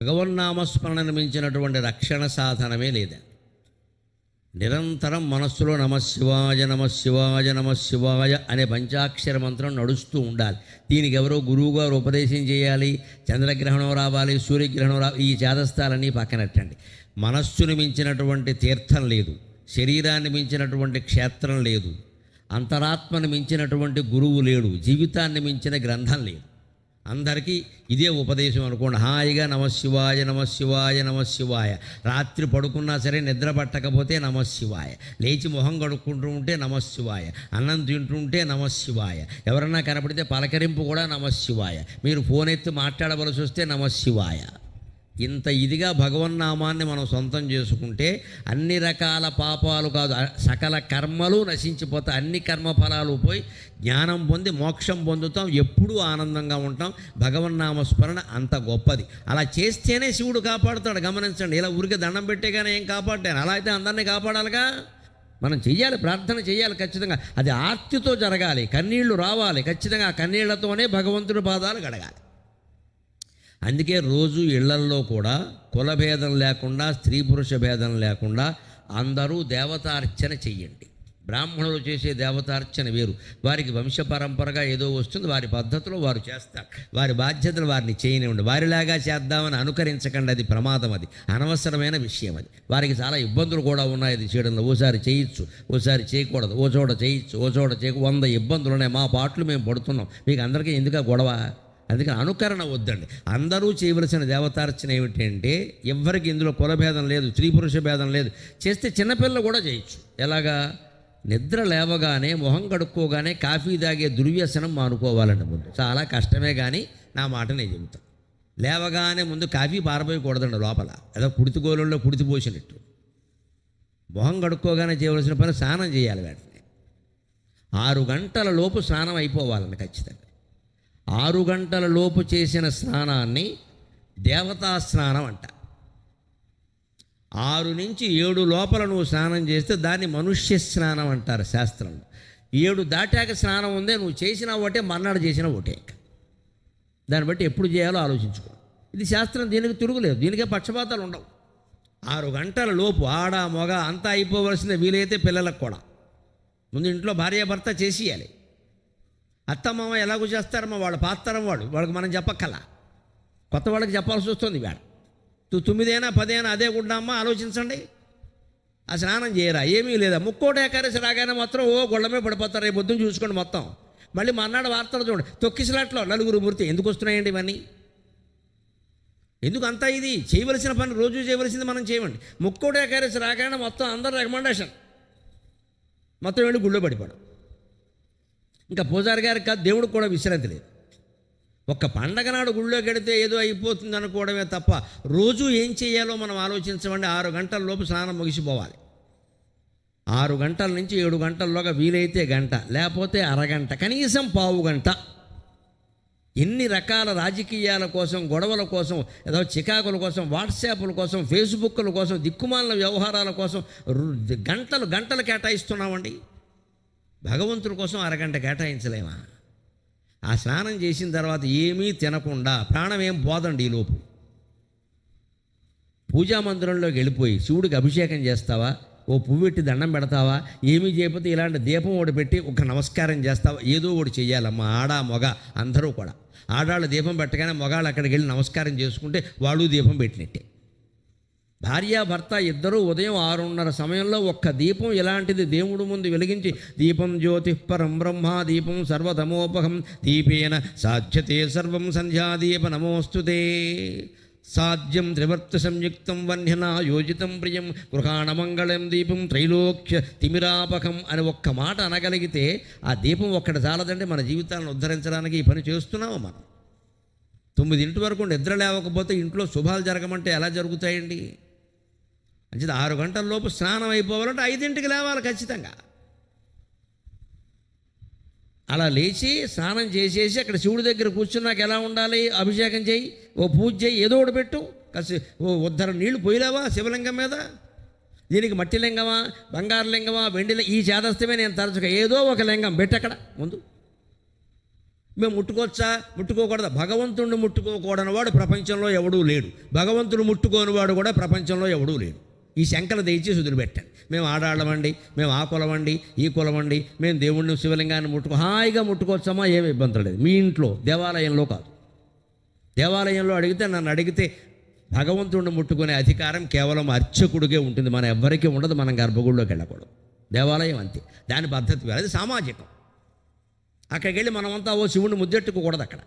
భగవన్నామస్మరణను మించినటువంటి రక్షణ సాధనమే లేదా. నిరంతరం మనస్సులో నమశివాయ నమశివాయ నమశివాయ అనే పంచాక్షర మంత్రం నడుస్తూ ఉండాలి. దీనికి ఎవరో గురువుగారు ఉపదేశం చేయాలి, చంద్రగ్రహణం రావాలి, సూర్యగ్రహణం రావాలి, ఈ చేదస్థాలన్నీ పక్కనట్టండి. మనస్సును మించినటువంటి తీర్థం లేదు, శరీరాన్ని మించినటువంటి క్షేత్రం లేదు, అంతరాత్మను మించినటువంటి గురువు లేడు, జీవితాన్ని మించిన గ్రంథం లేదు. అందరికీ ఇదే ఉపదేశం అనుకోండి. హాయిగా నమశివాయ నమశివాయ నమశివాయ. రాత్రి పడుకున్నా సరే నిద్ర పట్టకపోతే నమశివాయ, లేచి మొహం కడుక్కుంటూ ఉంటే నమశివాయ, అన్నం తింటుంటే నమశివాయ, ఎవరన్నా కనపడితే పలకరింపు కూడా నమశివాయ, మీరు ఫోన్ ఎత్తి మాట్లాడవలసి వస్తే నమశివాయ. ఇంత ఇదిగా భగవన్నామాన్ని మనం సొంతం చేసుకుంటే అన్ని రకాల పాపాలు కాదు, సకల కర్మలు నశించిపోతాయి. అన్ని కర్మఫలాలు పోయి జ్ఞానం పొంది మోక్షం పొందుతాం, ఎప్పుడూ ఆనందంగా ఉంటాం. భగవన్నామస్మరణ అంత గొప్పది. అలా చేస్తేనే శివుడు కాపాడుతాడు. గమనించండి, ఇలా ఊరికే దండం పెట్టేగానే ఏం కాపాడాను. అలా అయితే అందరినీ కాపాడాలిగా. మనం చెయ్యాలి, ప్రార్థన చేయాలి ఖచ్చితంగా. అది ఆర్తితో జరగాలి, కన్నీళ్లు రావాలి ఖచ్చితంగా. ఆ కన్నీళ్లతోనే భగవంతుడి పాదాలు గడగాలి. అందుకే రోజు ఇళ్లల్లో కూడా కులభేదం లేకుండా, స్త్రీ పురుష భేదం లేకుండా అందరూ దేవతార్చన చెయ్యండి. బ్రాహ్మణులు చేసే దేవతార్చన వేరు, వారికి వంశపరంపరగా ఏదో వస్తుంది, వారి పద్ధతిలో వారు చేస్తారు. వారి బాధ్యతలు వారిని చేయనివ్వండి. వారిలాగా చేద్దామని అనుకరించకండి, అది ప్రమాదం, అది అనవసరమైన విషయం. అది వారికి చాలా ఇబ్బందులు కూడా ఉన్నాయి అది చేయడంలో. ఓసారి చేయొచ్చు, ఓసారి చేయకూడదు, ఓ చోట చేయొచ్చు, ఓ చోట 100 ఇబ్బందులు ఉన్నాయి. మా పాటలు మేము పడుతున్నాం, మీకు అందరికీ ఎందుకు గొడవ? అందుకని అనుకరణ వద్దండి. అందరూ చేయవలసిన దేవతార్చన ఏమిటంటే, ఎవ్వరికి ఇందులో కులభేదం లేదు, స్త్రీ పురుష భేదం లేదు. చేస్తే చిన్నపిల్లలు కూడా చేయొచ్చు. ఎలాగా? నిద్ర లేవగానే మొహం కడుక్కోగానే కాఫీ తాగే దుర్వ్యసనం మానుకోవాలండి. ముందు చాలా కష్టమే, కానీ నా మాట నేను చెబుతాను. లేవగానే ముందు కాఫీ పారబోయకూడదండి లోపల, ఏదో పుడితిగోళంలో పుడితిపోసినట్టు. మొహం కడుక్కోగానే చేయవలసిన పని స్నానం చేయాలి. వెంటనే 6 గంటల లోపు స్నానం అయిపోవాలండి ఖచ్చితంగా. 6 గంటల లోపు చేసిన స్నానాన్ని దేవతా స్నానం అంట. 6 నుంచి 7 లోపల నువ్వు స్నానం చేస్తే దాన్ని మనుష్య స్నానం అంటారు శాస్త్రంలో. 7 దాటాక స్నానం ఉందే, నువ్వు చేసిన ఒకటే, మర్నాడు చేసిన ఒకటే. దాన్ని బట్టి ఎప్పుడు చేయాలో ఆలోచించుకో. ఇది శాస్త్రం, దీనికి తిరుగులేదు, దీనికే పక్షపాతాలు ఉండవు. 6 గంటల లోపు ఆడ మొగ అంతా అయిపోవలసిందే, వీలైతే పిల్లలకు కూడా. ముందు ఇంట్లో భార్యాభర్త చేసేయాలి. అత్తమామ ఎలాగో చేస్తారమ్మా, వాళ్ళ పాత్తరం వాళ్ళకి మనం చెప్పక్కల, కొత్త వాళ్ళకి చెప్పాల్సి వస్తుంది. వేళ 9 అయినా 10 అయినా అదే గుడ్డమ్మ. ఆలోచించండి. ఆ స్నానం చేయరా, ఏమీ లేదా. ముక్కోటి ఏకాదశి రాగానే మొత్తం గొళ్ళమే పడిపోతారు. రేపు పొద్దున్న చూసుకోండి మొత్తం. మళ్ళీ మర్నాడు వార్తలు చూడండి, తొక్కిసలాట్లో 4 మూర్తి. ఎందుకు వస్తున్నాయండి ఇవన్నీ? ఎందుకు అంతా? ఇది చేయవలసిన పని, రోజు చేయవలసింది మనం చేయండి. ముక్కోటి ఏకాదశి రాగానే మొత్తం అందరు రికమెండేషన్, మొత్తం వెళ్ళి గుళ్ళో పడిపోవడం. ఇంకా పూజారి గారికి కాదు, దేవుడికి కూడా విశ్రాంతి లేదు. ఒక్క పండగ నాడు గుళ్ళో గడితే ఏదో అయిపోతుంది అనుకోవడమే తప్ప రోజు ఏం చేయాలో మనం ఆలోచించమండి. 6 గంటల లోపు స్నానం ముగిసిపోవాలి. 6 గంటల నుంచి 7 గంటల్లోగా వీలైతే గంట, లేకపోతే అరగంట, కనీసం పావు గంట. ఎన్ని రకాల రాజకీయాల కోసం, గొడవల కోసం, ఏదో చికాకుల కోసం, వాట్సాప్ల కోసం, ఫేస్బుక్ల కోసం, దిక్కుమాలిన వ్యవహారాల కోసం గంటలు కేటాయిస్తున్నామండి. భగవంతుడి కోసం అరగంట కేటాయించలేమా? ఆ స్నానం చేసిన తర్వాత ఏమీ తినకుండా ప్రాణం ఏం పోదండి. ఈలోపు పూజా మందిరంలోకి వెళ్ళిపోయి శివుడికి అభిషేకం చేస్తావా, ఓ పువ్వెట్టి దండం పెడతావా, ఏమీ చేయకపోతే ఇలాంటి దీపం ఒకటి పెట్టి ఒక నమస్కారం చేస్తావా, ఏదో ఒకటి చెయ్యాలమ్మా. ఆడ మొగ అందరూ కూడా. ఆడాళ్ళు దీపం పెట్టగానే మొగాళ్ళు అక్కడికి వెళ్ళి నమస్కారం చేసుకుంటే వాళ్ళు దీపం పెట్టినట్టే. భార్యాభర్త ఇద్దరూ ఉదయం 6:30 సమయంలో ఒక్క దీపం ఇలాంటిది దేవుడు ముందు వెలిగించి, దీపం జ్యోతిఃపరం బ్రహ్మ దీపం సర్వతమోపహం దీపేన సాధ్యతే సర్వం సంధ్యాదీప నమోస్తుతే సాధ్యం త్రివర్త సంయుక్తం వన్యనా యోజితం ప్రియం గృహాణమంగళం దీపం త్రైలోక్య తిమిరాపకం అని ఒక్క మాట అనగలిగితే ఆ దీపం ఒక్కటి చాలదండి మన జీవితాలను ఉద్ధరించడానికి. ఈ పని చేస్తున్నాము మనం. 9 వరకు నిద్ర లేవకపోతే ఇంట్లో శుభాలు జరగమంటే ఎలా జరుగుతాయండి? అంటే 6 గంటల లోపు స్నానం అయిపోవాలంటే 5ంటికి లేవాలి ఖచ్చితంగా. అలా లేచి స్నానం చేసేసి అక్కడ శివుడి దగ్గర కూర్చున్నాక ఎలా ఉండాలి? అభిషేకం చేయి, ఓ పూజ చేయి, ఏదో ఒకటి పెట్టు. ఓ ఉద్దర నీళ్లు పోయలేవా శివలింగం మీద? దీనికి మట్టి లింగమా, బంగారు లింగమా, వెండి ఈ చేదస్తమే నేను తరచుగా ఏదో ఒక లింగం పెట్టి అక్కడ ముందు మేము ముట్టుకోవచ్చా, ముట్టుకోకూడదా? భగవంతుడిని ముట్టుకోకూడని వాడు ప్రపంచంలో ఎవడూ లేడు. భగవంతుడు ముట్టుకోని వాడు కూడా ప్రపంచంలో ఎవడూ లేడు. ఈ శంకలు దయచేసి వదిలిపెట్టండి. మేము ఆడాళ్ళమండి, మేము ఆ కులమండి, ఈ కులమండి, మేము దేవుణ్ణి శివలింగాన్ని హాయిగా ముట్టుకోవచ్చామా, ఏమి ఇబ్బంది లేదు. మీ ఇంట్లో, దేవాలయంలో కాదు. దేవాలయంలో నన్ను అడిగితే భగవంతుడిని ముట్టుకునే అధికారం కేవలం అర్చకుడికే ఉంటుంది. మన ఎవ్వరికీ ఉండదు. మనం గర్భగుడిలోకి వెళ్ళకూడదు. దేవాలయం అంతే, దాని పద్ధతి వేరు, అది సామాజికం. అక్కడికి వెళ్ళి మనమంతా శివుడిని ముద్దెట్టుకోకూడదు. అక్కడ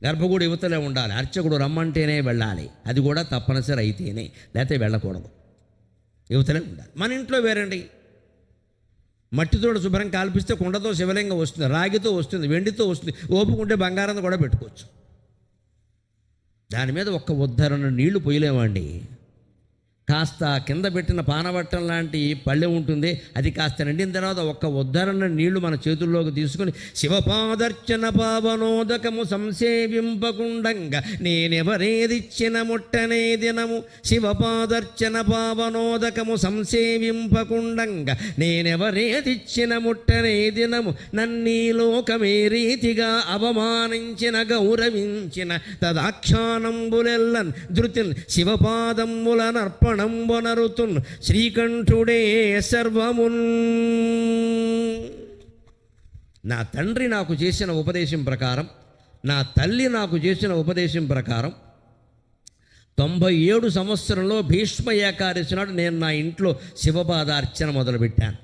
గర్భగుడి యువతలే ఉండాలి. అర్చకుడు రమ్మంటేనే వెళ్ళాలి, అది కూడా తప్పనిసరి అయితేనే, లేకపోతే వెళ్ళకూడదు. యువతలే ఉండాలి. మన ఇంట్లో వేరండి. మట్టితో శుభ్రం కాల్పిస్తే కుండతో శివలింగం వస్తుంది, రాగితో వస్తుంది, వెండితో వస్తుంది, ఓపుకుంటే బంగారం కూడా పెట్టుకోవచ్చు. దాని మీద ఒక్క ఉద్ధరణ నీళ్లు పోయలేమండి. కాస్త కింద పెట్టిన పానవట్టం లాంటి పళ్ళె ఉంటుంది, అది కాస్త నిండిన తర్వాత ఒక్క ఉద్ధరణ నీళ్లు మన చేతుల్లోకి తీసుకుని శివపాదర్చన పావనోదకము సంసేవింపకుండంగా నేనెవరేదిచ్చిన ముట్టనే దినము, శివపాదర్చన పావనోదకము సంసేవింపకుండంగా నేనెవరేదిచ్చిన ముట్టనే దినము, నన్నీ లోకమే రీతిగా అవమానించిన గౌరవించిన తదాఖ్యానంబులెల్లన్ ధృతిల్ శివపాదముల నర్పణ నంబొనరుతున్ శ్రీకంఠుడే సర్వమున్. నా తండ్రి నాకు చేసిన ఉపదేశం ప్రకారం, నా తల్లి నాకు చేసిన ఉపదేశం ప్రకారం 97 సంవత్సరంలో భీష్మ ఏకాదశి నాడు నేను నా ఇంట్లో శివపాదార్చన మొదలుపెట్టాను.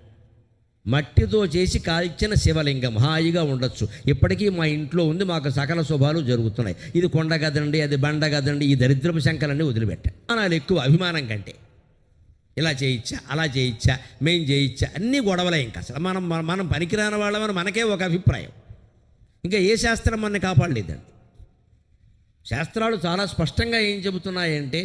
మట్టితో చేసి కాల్చిన శివలింగం హాయిగా ఉండొచ్చు. ఇప్పటికీ మా ఇంట్లో ఉంది. మాకు సకల శుభాలు జరుగుతున్నాయి. ఇది కొండ గదండి, అది బండ గదండి, ఈ దరిద్రపు శంకలన్నీ వదిలిపెట్టాను. అభిమానాలు ఎక్కువ, అభిమానం కంటే ఇలా చేయించా, అలా చేయించా, మేం చేయించా, అన్నీ గొడవలే. ఇంకా అసలు మనం పనికిరాని వాళ్ళమని మనకే ఒక అభిప్రాయం. ఇంకా ఏ శాస్త్రం మనని కాపాడలేదండి. శాస్త్రాలు చాలా స్పష్టంగా ఏం చెబుతున్నాయంటే,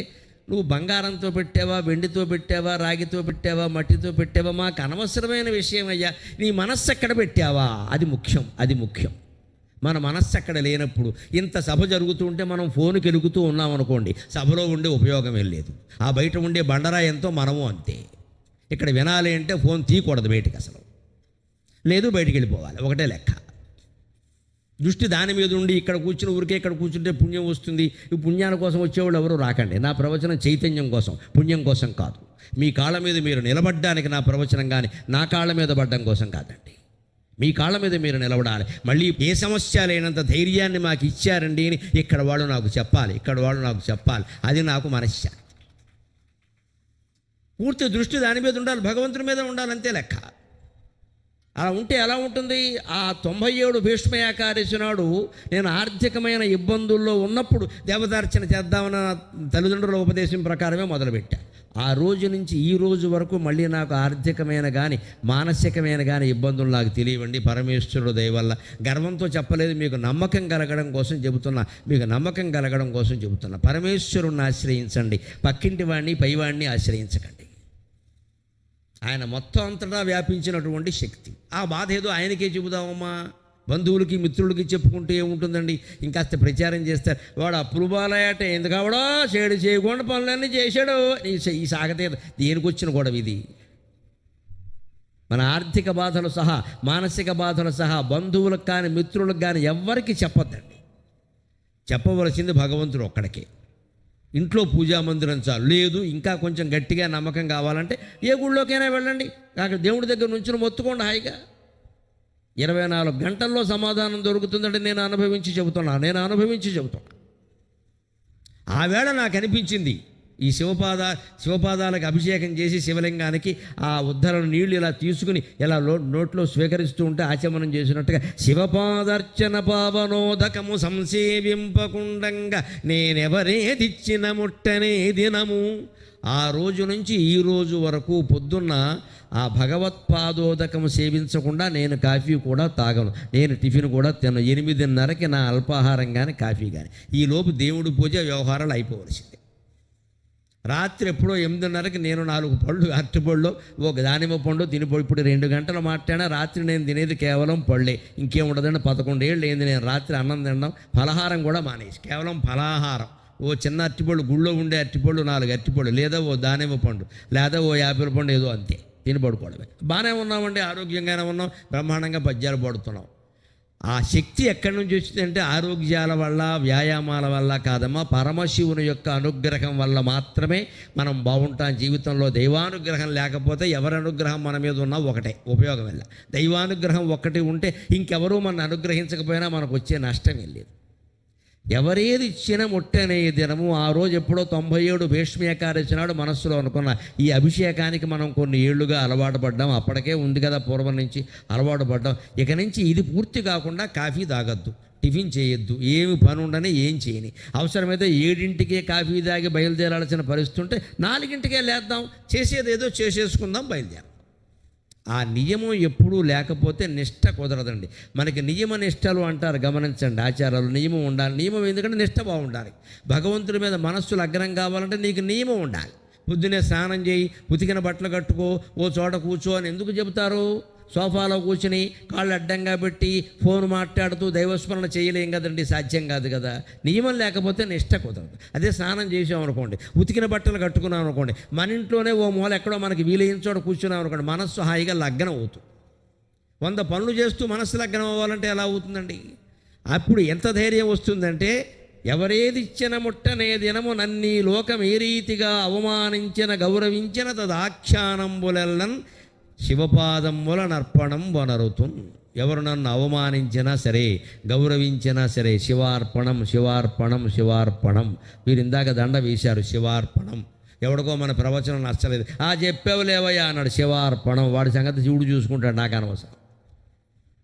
నువ్వు బంగారంతో పెట్టావా, వెండితో పెట్టావా, రాగితో పెట్టావా, మట్టితో పెట్టావా, మాకు అనవసరమైన విషయం అయ్యా. నీ మనస్సు ఎక్కడ పెట్టావా, అది ముఖ్యం. అది ముఖ్యం. మన మనస్సు అక్కడ లేనప్పుడు, ఇంత సభ జరుగుతుంటే మనం ఫోన్కి వెలుగుతూ ఉన్నామనుకోండి, సభలో ఉండే ఉపయోగం లేదు. ఆ బయట ఉండే బండరా ఎంతో మనము అంతే. ఇక్కడ వినాలి అంటే ఫోన్ తీయకూడదు బయటికి, అసలు లేదు, బయటికి వెళ్ళిపోవాలి, ఒకటే లెక్క. దృష్టి దాని మీద ఉండి ఇక్కడ కూర్చుని ఊరికే ఇక్కడ కూర్చుంటే పుణ్యం వస్తుంది. ఈ పుణ్యాల కోసం వచ్చేవాళ్ళు ఎవరు రాకండి. నా ప్రవచనం చైతన్యం కోసం, పుణ్యం కోసం కాదు. మీ కాళ్ళ మీద మీరు నిలబడ్డానికి నా ప్రవచనం, కానీ నా కాళ్ళ మీద పడ్డం కోసం కాదండి. మీ కాళ్ళ మీద మీరు నిలబడాలి. మళ్ళీ ఏ సమస్య లేనంత ధైర్యాన్ని మాకు ఇచ్చారండి అని ఇక్కడ వాళ్ళు నాకు చెప్పాలి, ఇక్కడ వాళ్ళు నాకు చెప్పాలి. అది నాకు మనశ్శాంతి. పూర్తి దృష్టి దాని మీద ఉండాలి, భగవంతుని మీద ఉండాలి, అంతే లెక్క. అలా ఉంటే ఎలా ఉంటుంది? ఆ 97 భీష్మ ఏకాదశి నాడు నేను ఆర్థికమైన ఇబ్బందుల్లో ఉన్నప్పుడు దేవతార్చన చేద్దామన్న తల్లిదండ్రుల ఉపదేశం ప్రకారమే మొదలుపెట్టా. ఆ రోజు నుంచి ఈ రోజు వరకు మళ్ళీ నాకు ఆర్థికమైన కానీ మానసికమైన కానీ ఇబ్బందులు నాకు తెలియవండి. పరమేశ్వరుడు దయ వల్ల. గర్వంతో చెప్పలేదు, మీకు నమ్మకం కలగడం కోసం చెబుతున్నా. మీకు నమ్మకం కలగడం కోసం చెబుతున్నా. పరమేశ్వరుణ్ణి ఆశ్రయించండి, పక్కింటి వాడిని పైవాడిని ఆశ్రయించకండి. ఆయన మొత్తం అంతటా వ్యాపించినటువంటి శక్తి. ఆ బాధ ఏదో ఆయనకే చెబుదామమ్మా, బంధువులకి మిత్రులకి చెప్పుకుంటూ ఏముంటుందండి? ఇంకాస్త ప్రచారం చేస్తారు. వాడు అప్పులు బాలయ్యట, ఎందుకు అవడో చేడు చేయకుండా పనులన్నీ చేశాడు. ఈ సాగతే దేనికి వచ్చిన గొడవ ఇది? మన ఆర్థిక బాధలు సహా, మానసిక బాధలు సహా బంధువులకు కానీ మిత్రులకు కానీ ఎవ్వరికి చెప్పొద్దండి. చెప్పవలసింది భగవంతుడు ఒక్కడికే. ఇంట్లో పూజా మందిరం చాలు. లేదు ఇంకా కొంచెం గట్టిగా నమ్మకం కావాలంటే ఏ గుళ్ళోకైనా వెళ్ళండి. అక్కడ దేవుడి దగ్గర నుంచి మొత్తుకోండి హాయిగా. 24 గంటల్లో సమాధానం దొరుకుతుందంటే నేను అనుభవించి చెబుతున్నా. ఆ వేళ నాకు అనిపించింది, ఈ శివపాదాలకు అభిషేకం చేసి శివలింగానికి ఆ ఉద్ధరణ నీళ్లు ఇలా తీసుకుని ఇలా నోట్లో స్వీకరిస్తూ ఉంటే ఆచమనం చేసినట్టుగా శివపాదర్చన పావనోదకము సంసేవింపకుండంగా నేనెవరేదిచ్చిన ముట్టనే దినము. ఆ రోజు నుంచి ఈ రోజు వరకు పొద్దున్న ఆ భగవత్పాదోదకము సేవించకుండా నేను కాఫీ కూడా తాగను, నేను టిఫిన్ కూడా తినను. 8:30కి నా అల్పాహారం కానీ కాఫీ కానీ. ఈలోపు దేవుడి పూజ వ్యవహారాలు అయిపోవలసింది. రాత్రి ఎప్పుడో 8:30కి నేను 4 పళ్ళు, అరటిపళ్ళు, ఒక దానిమ్మ పండు తినిపోయి. ఇప్పుడు 2 గంటలు మాట్లాడినా రాత్రి నేను తినేది కేవలం పళ్ళే, ఇంకేముండదండి. 11 ఏళ్ళు అయింది నేను రాత్రి అన్నం తినడం, ఫలహారం కూడా మానేసి కేవలం ఫలాహారం. ఓ చిన్న అరటిపళ్ళు, గుళ్ళో ఉండే అరటిపళ్ళు 4 అరటిపళ్ళు, లేదా ఓ దానిమ్మ పండు, లేదా ఓ యాపిల్ పండు, ఏదో అంతే తిని పడుకోవడమే. బాగానే ఉన్నామండి, ఆరోగ్యంగానే ఉన్నాం, బ్రహ్మాండంగా పద్యాలు పడుతున్నాం. ఆ శక్తి ఎక్కడి నుంచి వచ్చిందంటే ఆరోగ్యాల వల్ల, వ్యాయామాల వల్ల కాదమ్మా, పరమశివుని యొక్క అనుగ్రహం వల్ల మాత్రమే మనం బాగుంటాం జీవితంలో. దైవానుగ్రహం లేకపోతే ఎవరి అనుగ్రహం మన మీద ఉన్నా ఒకటే, ఉపయోగం వెళ్ళ. దైవానుగ్రహం ఒక్కటి ఉంటే ఇంకెవరూ మన అనుగ్రహించకపోయినా మనకు వచ్చే నష్టమే లేదు. ఎవరేది ఇచ్చిన ముట్టనే దినము. ఆ రోజు ఎప్పుడో 97 భీష్మ ఏకాదశి నాడు మనస్సులో అనుకున్న ఈ అభిషేకానికి మనం కొన్ని ఏళ్లుగా అలవాటు పడ్డాం. అప్పటికే ఉంది కదా పూర్వం నుంచి అలవాటు పడ్డాం. ఇక నుంచి ఇది పూర్తి కాకుండా కాఫీ తాగొద్దు, టిఫిన్ చేయొద్దు, ఏమి పని ఉండని ఏం చేయని. అవసరమైతే 7ంటికే కాఫీ తాగి బయలుదేరాల్సిన పరిస్థితి ఉంటే 4ంటికే లేద్దాం, చేసేదేదో చేసేసుకుందాం, బయలుదేరాం. ఆ నియమం ఎప్పుడూ లేకపోతే నిష్ట కుదరదండి. మనకి నియమ నిష్టలు అంటారు, గమనించండి ఆచారాలు. నియమం ఉండాలి. నియమం ఎందుకంటే నిష్ట బాగుండాలి. భగవంతుడి మీద మనస్సులు అగ్రం కావాలంటే నీకు నియమం ఉండాలి. పొద్దునే స్నానం చేయి, ఉతికిన బట్టలు కట్టుకో, ఓ చోట కూర్చో అని ఎందుకు చెబుతారు? సోఫాలో కూర్చుని కాళ్ళు అడ్డంగా పెట్టి ఫోన్ మాట్లాడుతూ దైవస్మరణ చేయలేం కదండి, సాధ్యం కాదు కదా. నియమం లేకపోతే నిష్ట కుదరదు. అదే స్నానం చేసామనుకోండి, ఉతికిన బట్టలు కట్టుకున్నాం అనుకోండి, మన ఇంట్లోనే ఓ మూల ఎక్కడో మనకి వీలైన చోట కూర్చున్నాం అనుకోండి, మనస్సు హాయిగా లగ్నం అవుతుంది. 100 పనులు చేస్తూ మనస్సు లగ్నం అవ్వాలంటే ఎలా అవుతుందండి? అప్పుడు ఎంత ధైర్యం వస్తుందంటే, ఎవరేది ఇచ్చిన ముట్టనే దినము నన్నీ లోకం ఏ రీతిగా అవమానించిన గౌరవించిన తదాఖ్యానంబులెల్లన్ శివపాదముల నర్పణం వనరుతున్. ఎవరు నన్ను అవమానించినా సరే, గౌరవించినా సరే, శివార్పణం శివార్పణం శివార్పణం. మీరు ఇందాక దండ వేశారు, శివార్పణం. ఎవడికో మన ప్రవచనం నచ్చలేదు, చెప్పావులేవయ్యా అన్నాడు, శివార్పణం. వాడి సంగతి శివుడు చూసుకుంటాడు, నాకు అనవసరం.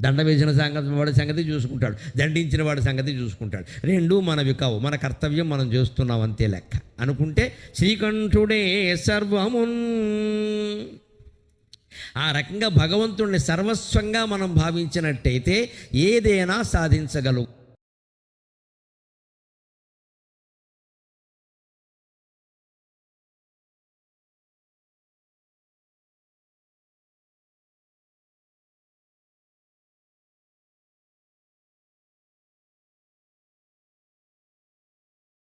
దండ వేసిన సంగతి వాడి సంగతి చూసుకుంటాడు, దండించిన వాడి సంగతి చూసుకుంటాడు. రెండూ మనవి కావు, మన కర్తవ్యం మనం చేస్తున్నాం అంతే లెక్క అనుకుంటే శ్రీకంఠుడే సర్వమున్. ఆ రకంగా భగవంతుడిని సర్వస్వంగా మనం భావించినట్టయితే ఏదైనా సాధించగలవు.